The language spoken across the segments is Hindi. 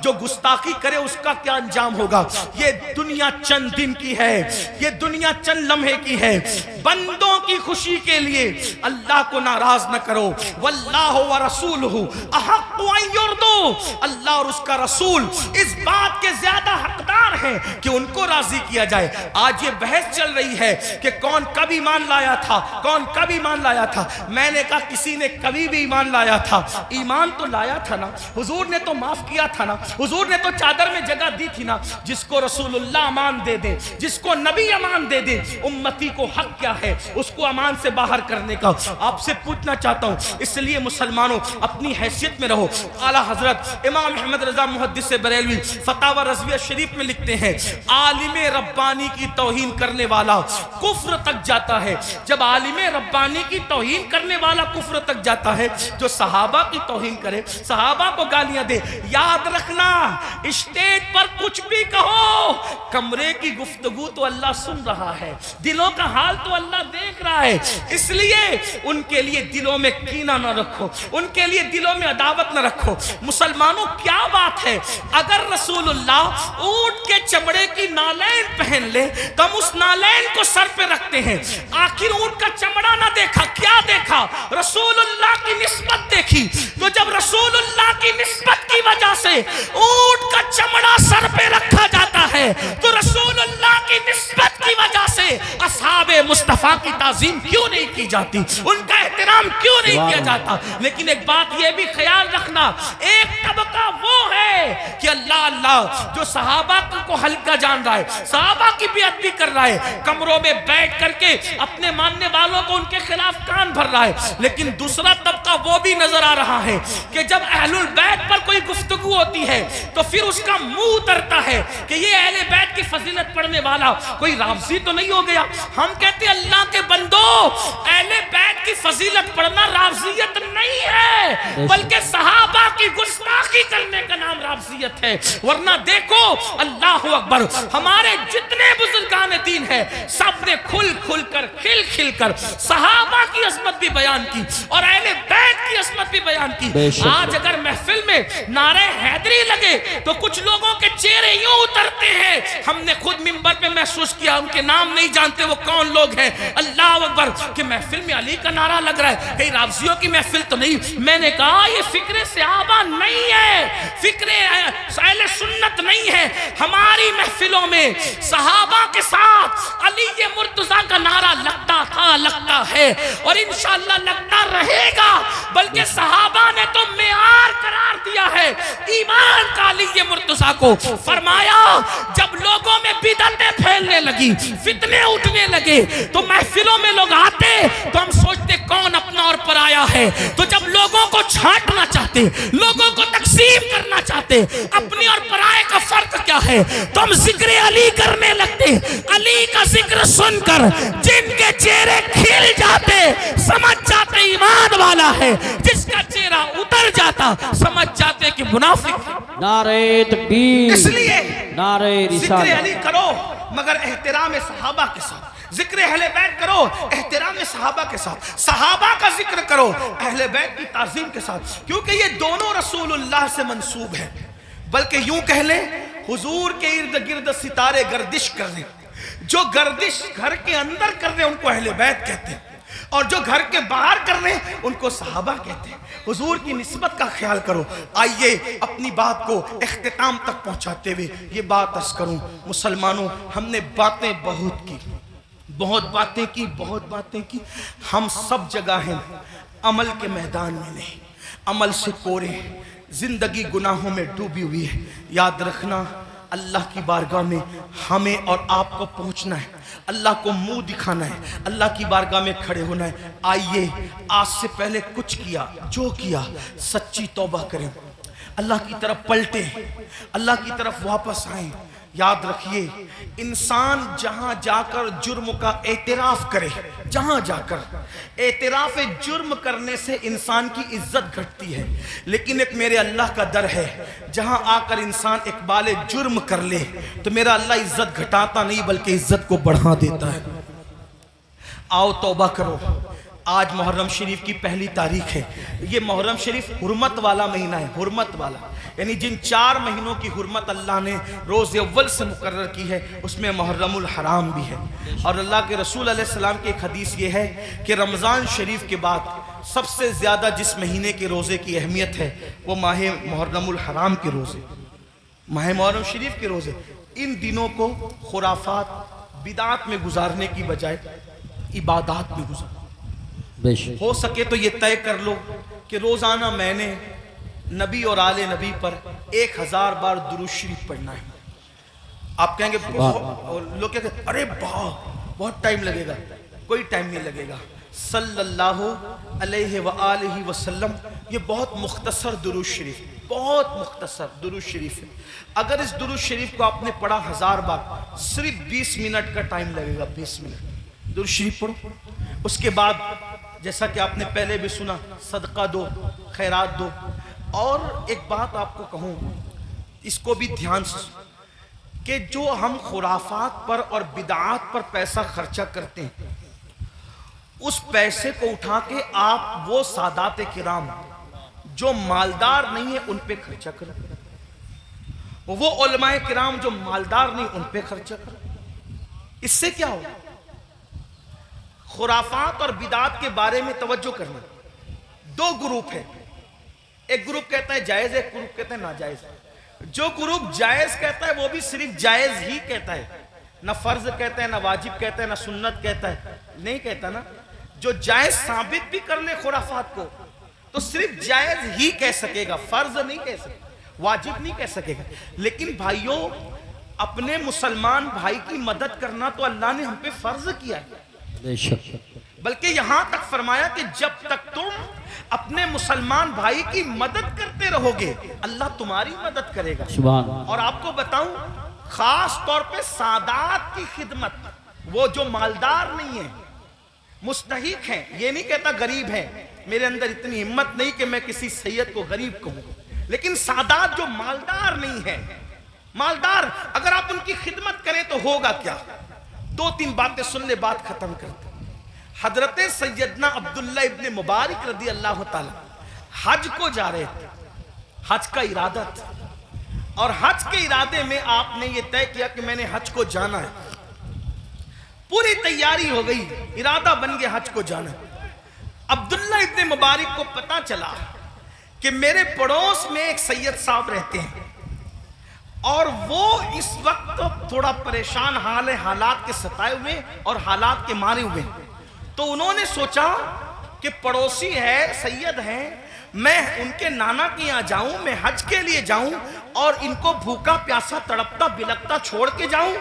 जो गुस्ताखी करे उसका क्या अंजाम होगा। ये दुनिया चंद दिन की है, ये दुनिया चंद लम्हे की है। बंदों की खुशी के लिए अल्लाह को नाराज न करो। वल्लाहु व रसूलुहु अहक्कु अन युर्दू, अल्लाह और उसका रसूल इस बात के ज्यादा हकदार हैं कि उनको राजी किया जाए। आज ये बहस चल रही है कि कौन कब ईमान लाया था, कौन कब ईमान लाया था। मैंने कहा किसी ने कभी भी ईमान लाया था, ईमान तो लाया था ना, हुजूर ने तो माफ किया था ना, हुजूर ने तो चादर में जगह दी थी ना। जिसको रसूलुल्लाह अमान दे दे, जिसको नबी अमान दे दे, उम्मती को हक क्या है उसको अमान से बाहर करने का। आपसे पूछना चाहता हूं, इसलिए मुसलमानों अपनी हैसियत में रहो। आला हजरत इमाम अहमद रजा मुहद्दिस बरेलवी फतावा रज़विया शरीफ में लिखते हैं, आलिमे रब्बानी की तौहीन करने वाला कुफ्र तक जाता है। जब आलिमे रब्बानी की तौहीन करने वाला कुफ्र तक जाता है, जो सहाबा की तौहीन करे, सहाबा को गालियां दे, याद रखना स्टेज पर कुछ भी कहो, कमरे की गुफ्तगू तो अल्लाह सुन रहा है, दिलों का हाल तो अल्लाह देख रहा है। इसलिए उनके लिए दिलों में कीना न रखो, उनके लिए दिलों में अदावत न रखो। मुसलमानों क्या बात है, अगर रसूलुल्लाह ऊंट के चमड़े की नालैन पहन ले तो हम उस नालैन को सर पे रखते हैं। आखिर ऊंट का चमड़ा ना देखा, क्या देखा? रसूलुल्लाह की निस्बत देखी। तो जब रसूलुल्लाह की निस्बत की वजह से ऊंट का चमड़ा सर पे रखा जाता है, तो रसूलुल्लाह की निस्बत की वजह से असहाबे मुस्तफा की ताजीम क्यों नहीं की जाती, उनका एहतराम क्यों नहीं किया जाता? लेकिन एक बात यह भी ख्याल रखना, एक तबका वो है कि अल्लाह अल्लाह जो सहाबा को हल्का जान रहा है, सहाबा की बेअदबी कर रहा है, कमरों में बैठ करके अपने मानने वालों को उनके खिलाफ कान भर रहा है। लेकिन दूसरा तबका वो भी नजर आ रहा है कि जब अहलुल बैत पर कोई गुफ्तगू होती है तो फिर उसका मुंह उतरता है कि ये अहले बैत की फजीलत पढ़ने वाला कोई राफजी तो नहीं हो गया। हम कहते हैं अल्लाह के बंदो, अहले बैत की फजीलत पढ़ना राफजियत नहीं है, बल्कि सहाबा की गुस्ताखी करने का नाम राफजियत है। वरना देखो, अल्लाह अकबर, हमारे जितने बुजुर्गान दीन है सब ने खुल खुल कर, खिल खिल कर सहाबा की अजमत भी बयान की और अहले बैत की अजमत भी बयान की। आज अगर महफिल में नारे हैदरी लगे तो कुछ लोगों के चेहरे यूं उतरते हैं। हमने खुद मिंबर पे महसूस किया, उनके नाम नहीं जानते वो कौन लोग हैं। अल्लाह अकबर कि महफिल में अली का नारा लग रहा है, कहीं राफजियों की महफिल तो नहीं। मैंने कहा ये फिक्रे सहाबा नहीं है, फिक्रे अहले सुन्नत नहीं है। हमारी महफिलों में सहाबा के साथ अली मुर्तजा का नारा लगता था, लगता है और इंशाअल्लाह लगता रहेगा। बल्कि सहाबा ने तो मेयार करार दिया है ईमान का अली मुर्तजा को। फरमाया जब लोगों में बिदअतें फैलने लगी, फितने उठने लगे, तो महफिलों में लोग आते तो हम सोचते कौन अपना और पराया है। तो जब लोगों को छांटना चाहते, लोगों को तकसीम करना चाहते, अपने और पराये का फर्क क्या है, तो हम जिक्र अली करने लगते। अली का जिक्र सुनकर जिनके चेहरे खिल जाते, समझ जाते ईमान वाला है, जिसका चेहरा उतर जाता समझ जाते कि मुनाफिक। नारे तकबीर, इसलिए नारे जिक्र रिसालत अली करो मगर एहतराम सहाबा के साथ, जिक्र अहले बैत करो एहतराम सहाबा के साथ, सहाबा का जिक्र करो अहले बैत की ताजीम के साथ, क्योंकि ये दोनों रसूलुल्लाह से मंसूब है। बल्कि यूं कह ले हुजूर के इर्द गिर्द सितारे गर्दिश कर रहे, जो गर्दिश घर के अंदर कर रहे उनको अहले बैत कहते हैं, और जो घर के बाहर कर रहे हैं उनको सहाबा कहते हैं। हुजूर की निस्बत का ख्याल करो। आइए अपनी बात को इख्तिताम तक पहुंचाते हुए ये बात अर्ज करूं, मुसलमानों हमने बातें बहुत की, बहुत बातें की, बहुत बातें की। हम सब जगह हैं, अमल के मैदान में नहीं, अमल से कोरे, जिंदगी गुनाहों में डूबी हुई है। याद रखना अल्लाह की बारगाह में हमें और आपको पहुंचना है, अल्लाह को मुंह दिखाना है, अल्लाह की बारगाह में खड़े होना है। आइए आज से पहले कुछ किया, जो किया सच्ची तौबा करें, अल्लाह की तरफ पलटे, अल्लाह की तरफ वापस आए। याद रखिए इंसान जहां जाकर जुर्म का एतराफ करे, जहां जाकर एतराफ जुर्म करने से इंसान की इज्जत घटती है, लेकिन एक मेरे अल्लाह का दर है, जहां आकर इंसान इकबाल जुर्म कर ले तो मेरा अल्लाह इज्जत घटाता नहीं बल्कि इज्जत को बढ़ा देता है। आओ तौबा करो, आज मुहर्रम शरीफ की पहली तारीख है। ये मुहर्रम शरीफ हुर्मत वाला महीना है, हुर्मत वाला, यानी जिन 4 महीनों की हुर्मत अल्लाह ने रोज़ अव्वल से मुकर्रर की है उसमें मुहर्रमुल हराम भी है। और अल्लाह के रसूल अलैहि सलाम की एक हदीस ये है कि रमज़ान शरीफ के बाद सबसे ज़्यादा जिस महीने के रोज़े की अहमियत है वो माह मुहर्रमुल हराम के रोज़े, माह मुहर्रम शरीफ के रोज़े। इन दिनों को खुराफात बिदात में गुजारने की बजाय इबादात में गुजार, हो सके तो ये तय कर लो कि रोजाना मैंने नबी और आले नबी पर 1000 बार दुरूद शरीफ पढ़ना है। आप कहेंगे, लोग क्या कहते, अरे वाह बहुत टाइम लगेगा। कोई टाइम नहीं लगेगा। सल्लल्लाहु अलैहि व आलिहि वसल्लम, ये बहुत मुख्तसर दुरूद शरीफ, बहुत मुख्तसर दुरूद शरीफ है। अगर इस दुरूद शरीफ को आपने पढ़ा 1000 बार, सिर्फ 20 मिनट का टाइम लगेगा। 20 मिनट दुरूद शरीफ पढ़ो। उसके बाद जैसा कि आपने पहले भी सुना, सदका दो, खैरात दो। और एक बात आपको कहूँ, इसको भी ध्यान से, कि जो हम खुराफात पर और बिदात पर पैसा खर्चा करते हैं, उस पैसे को उठा के आप वो सादात किराम जो मालदार नहीं है उन पे खर्चा करो, वो उलमाए किराम जो मालदार नहीं उन पे खर्चा करो। इससे क्या होगा? खुराफात और बिदात के बारे में तवज्जो करना। 2 ग्रुप है, एक ग्रुप कहता है जायज, एक ग्रुप कहता है नाजायज। जो ग्रुप जायज कहता है वो भी सिर्फ जायज ही कहता है, ना फर्ज कहता है, ना वाजिब कहता है, ना सुन्नत कहता है, नहीं कहता ना। जो जायज साबित भी कर ले खुराफात को तो सिर्फ जायज ही कह सकेगा, फर्ज नहीं कह सकेगा, वाजिब नहीं कह सकेगा। लेकिन भाइयों, अपने मुसलमान भाई की मदद करना तो अल्लाह ने हम पे फर्ज किया है। बल्कि यहां तक फरमाया कि जब तक तुम अपने मुसलमान भाई की मदद करते रहोगे अल्लाह तुम्हारी मदद करेगा। और आपको बताऊं, खास तौर पे सादात की खिदमत, वो जो मालदार नहीं है, मुस्तहिक हैं, ये नहीं कहता गरीब है, मेरे अंदर इतनी हिम्मत नहीं कि मैं किसी सैयद को गरीब कहूं, लेकिन सादात जो मालदार नहीं है, मालदार अगर आप उनकी खिदमत करें तो होगा क्या? 2-3 बातें सुन ले, बात खत्म करते। हजरत सैयदना अब्दुल्ला इब्ने मुबारक रदी अल्लाह ताला हज को जा रहे थे, हज का इरादा था, और हज के इरादे में आपने ये तय किया कि मैंने हज को जाना है। पूरी तैयारी हो गई, इरादा बन गया हज को जाना। अब्दुल्ला इब्ने मुबारक को पता चला कि मेरे पड़ोस में एक सैयद साहब रहते हैं और वो इस वक्त थोड़ा परेशान हाल है, हालात के सताए हुए और हालात के मारे हुए। तो उन्होंने सोचा कि पड़ोसी है, सैयद हैं, मैं उनके नाना के यहाँ जाऊं, मैं हज के लिए जाऊं और इनको भूखा प्यासा तड़पता बिलकता छोड़ के जाऊं।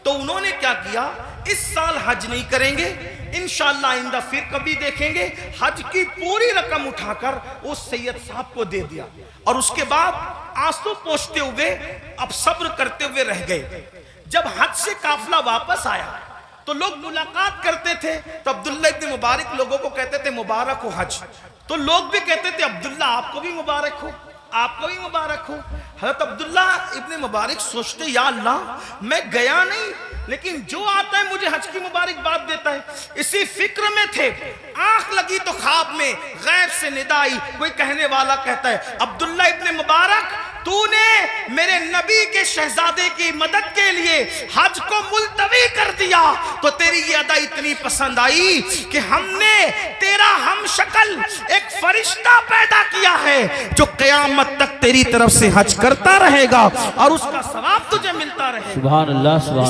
तो उन्होंने क्या किया, इस साल हज नहीं करेंगे, इंशाअल्लाह आइंदा फिर कभी देखेंगे। हज की पूरी रकम उठाकर उस सैयद साहब को दे दिया और उसके बाद आंसू पोंछते हुए, अब सब्र करते हुए रह गए। जब हज से काफिला वापस आया तो लोग मुलाकात करते थे, तो अब्दुल्ला इब्ने मुबारक लोगों को कहते थे मुबारक हो हज। तो लोग भी कहते थे अब्दुल्ला आपको भी मुबारक हो, आपको भी मुबारक हो। हज़रत अब्दुल्ला इब्ने मुबारक सोचते, या अल्लाह मैं गया नहीं, लेकिन जो आता है मुझे हज की मुबारकबाद देता है। इसी फिक्र में थे, आंख लगी तो ख्वाब में गैब से निदा आई। कोई कहने वाला कहता है, अब्दुल्ला इब्ने मुबारक, तूने मेरे नबी के शहजादे की मदद के लिए हज को मुलतवी कर दिया तो तेरी ये अदा इतनी पसंद आई कि हमने तेरा हम शक्ल एक फरिश्ता पैदा किया है जो क़यामत तक तेरी तरफ से हज करता रहेगा और उसका सवाब तुझे मिलता रहेगा। सुभान अल्लाह, सुभान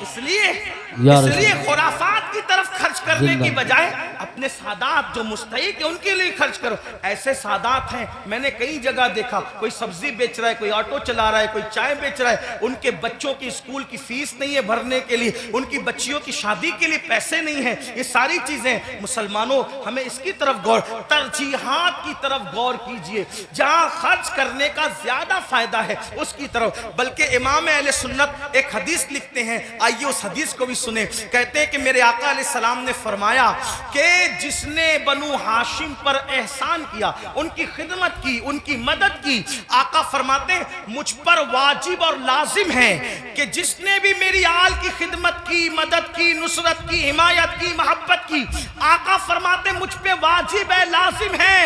इसलिए अल्लाह, इसलिए खुराफात की तरफ खर्च करने की बजाय अपने सादात जो मुस्तहिक है उनके लिए खर्च करो। ऐसे सादात हैं, मैंने कई जगह देखा, कोई सब्जी बेच रहा है, कोई ऑटो चला रहा है, कोई चाय बेच रहा है, उनके बच्चों की स्कूल की फीस नहीं है भरने के लिए, उनकी बच्चियों की शादी के लिए पैसे नहीं है। ये सारी चीजें मुसलमानों, हमें इसकी तरफ गौर, तरजीहात की तरफ गौर कीजिए, जहां खर्च करने का ज्यादा फायदा है उसकी तरफ। बल्कि इमाम अहले सुन्नत एक हदीस लिखते हैं, आइए उस हदीस को भी सुने। कहते हैं कि मेरे आका अलैहि सलाम ने ने फरमाया कि जिसने बनु हाशिम पर एहसान किया, उनकी खिदमत की, उनकी मदद की, आका फरमाते मुझ पर वाजिब और लाजिम है कि जिसने भी मेरी आल की खिदमत की, मदद की, नुसरत की, हिमायत की, मोहब्बत की, आका फरमाते मुझ पे वाजिब है, लाजिम है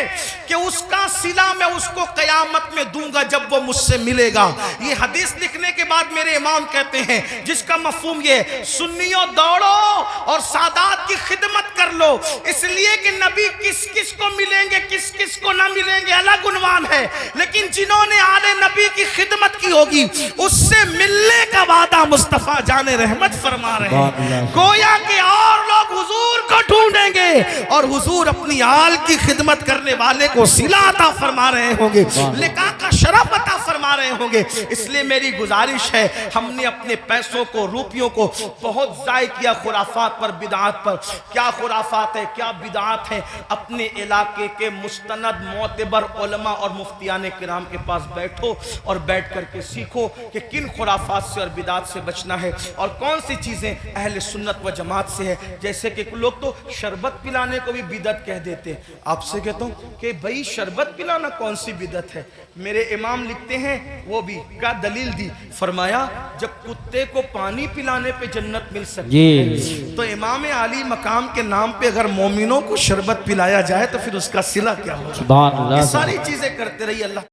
कि उसका सिला मैं उसको कयामत में दूंगा जब वो मुझसे मिलेगा। ये हदीस लिखने के बाद मेरे इमाम कहते हैं जिसका मफहूम ये, सुन्नियों दौड़ो और सादात की खिदमत कर लो, इसलिए कि नबी किस किस को मिलेंगे, किस किस को ना मिलेंगे अलग उन्वान है, लेकिन जिन्होंने आले नबी की खिदमत की होगी उससे मिलने का वादा मुस्तफा जाने रहमत फरमा रहे हैं। गोया के और लोग हुजूर को ढूंढेंगे और हुजूर अपनी आल की खिदमत करने वाले को सिला अता फरमा रहे होंगे, लिका का शरफ अता फरमा रहे होंगे। इसलिए मेरी गुजारिश है, हमने अपने पैसों को, रुपयों को बहुत ज़ाय किया खुराफात पर, बिदात पर। क्या खुराफात है, क्या बिदात है? अपने इलाके के मुस्तनद मोतबर उलमा और मुफ्तियान किराम के पास बैठो और बैठ करके सीखो कि किन खुराफात से और बिदात से बचना है और कौन सी चीज़ें अहले सुन्नत व जमात से है। जैसे कि लोग तो शरबत पिलाने को भी बिदत कह देते हैं। आपसे कहता हूँ कि भाई शरबत पिलाना कौन सी बिदत है? मेरे इमाम लिखते हैं, वो भी क्या दलील दी, फरमाया जब कुत्ते को पानी पिलाने पे जन्नत मिल सकती है तो इमाम आली मकाम के नाम पे अगर मोमिनों को शरबत पिलाया जाए तो फिर उसका सिला क्या होगा? ये सारी चीजें करते रहिए। अल्लाह